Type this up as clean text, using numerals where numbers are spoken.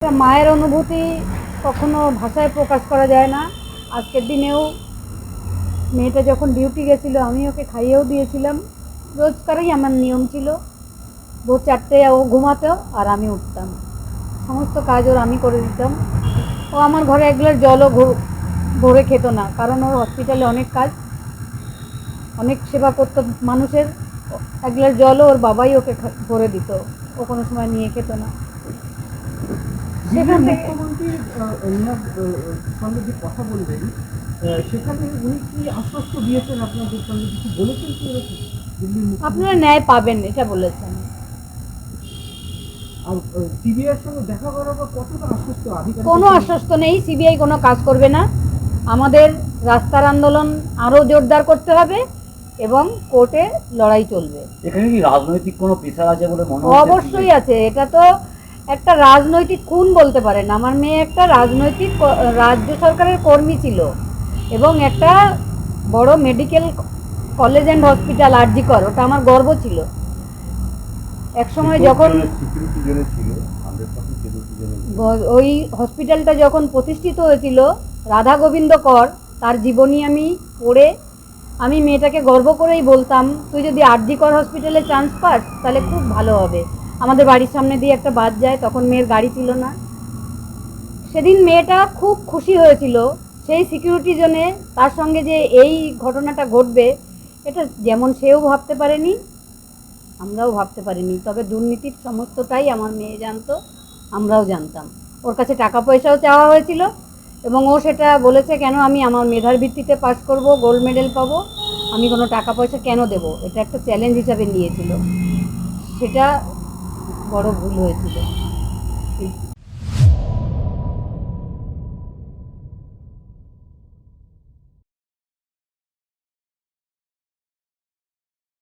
একটা মায়ের অনুভূতি কখনো ভাষায় প্রকাশ করা যায় না। আজকের দিনেও মেয়েটা যখন ডিউটি গেছিল আমি ওকে খাইয়েও দিয়েছিলাম। রোজকারই আমার নিয়ম ছিল, ভোর 4টায় ও ঘুমাতো আর আমি উঠতাম, সমস্ত কাজ ওর আমি করে দিতাম। ও আমার ঘরে এক গ্লাস জলও ভরে খেত না, কারণ ওর হসপিটালে অনেক কাজ, অনেক সেবা করতো মানুষের। এক গ্লাস জলও ওর বাবাই ওকে ভরে দিত, ও কোনো সময় নিয়ে খেত না। সেখান থেকে মুখ্যমন্ত্রীর ওনার সঙ্গে যে কথা বললেন, সেখানে উনি কি আশ্বস্ত দিয়েছেন, আপনাদের সঙ্গে কিছু বলেছেন কি এরকম? আপনারা ন্যায় পাবেন এটা বলেছেন। আর সিবিআইয়ের সঙ্গে দেখা করার পর কতটা আশ্বস্ত আধিকারিক? কোনো আশ্বস্ত নেই, সিবিআই কোনো কাজ করবে না। আমাদের রাস্তার আন্দোলন আরও জোরদার করতে হবে এবং কোর্টে লড়াই চলবে। এখানে কি রাজনৈতিক কোনো প্রেশার আছে বলে মনে হচ্ছে? অবশ্যই আছে, এটা তো একটা রাজনৈতিক খুন বলতে পারেন। আমার মেয়ে একটা রাজনৈতিক রাজ্য সরকারের কর্মী ছিল এবং একটা বড় মেডিকেল কলেজ অ্যান্ড হসপিটাল আরজি কর, ওটা আমার গর্ব ছিল। একসময় যখন ওই হসপিটালটা যখন প্রতিষ্ঠিত হয়েছিল, রাধা গোবিন্দ কর তার জীবনী আমি পড়ে আমি মেয়েটাকে গর্ব করেই বলতাম, তুই যদি আরজি কর হসপিটালে চান্স পাস তাহলে খুব ভালো হবে। আমাদের বাড়ির সামনে দিয়ে একটা বাস যায়, তখন মেয়ের গাড়ি ছিল না। সেদিন মেয়েটা খুব খুশি হয়েছিল। সেই সিকিউরিটি জোনে তার সঙ্গে যে এই ঘটনাটা ঘটবে, এটা যেমন সেও ভাবতে পারেনি, আমরাও ভাবতে পারিনি। তবে দুর্নীতির সমস্তটাই আমার মেয়ে জানতো, আমরাও জানতাম। ওর কাছে টাকা পয়সাও চাওয়া হয়েছিল এবং ও সেটা বলেছে, কেন আমি আমার মেধার ভিত্তিতে পাস করব, গোল্ড মেডেল পাবো, আমি কোনো টাকা পয়সা কেন দেব, এটা একটা চ্যালেঞ্জ হিসাবে নিয়েছিল। সেটা বড় ভুল হয়েছিল।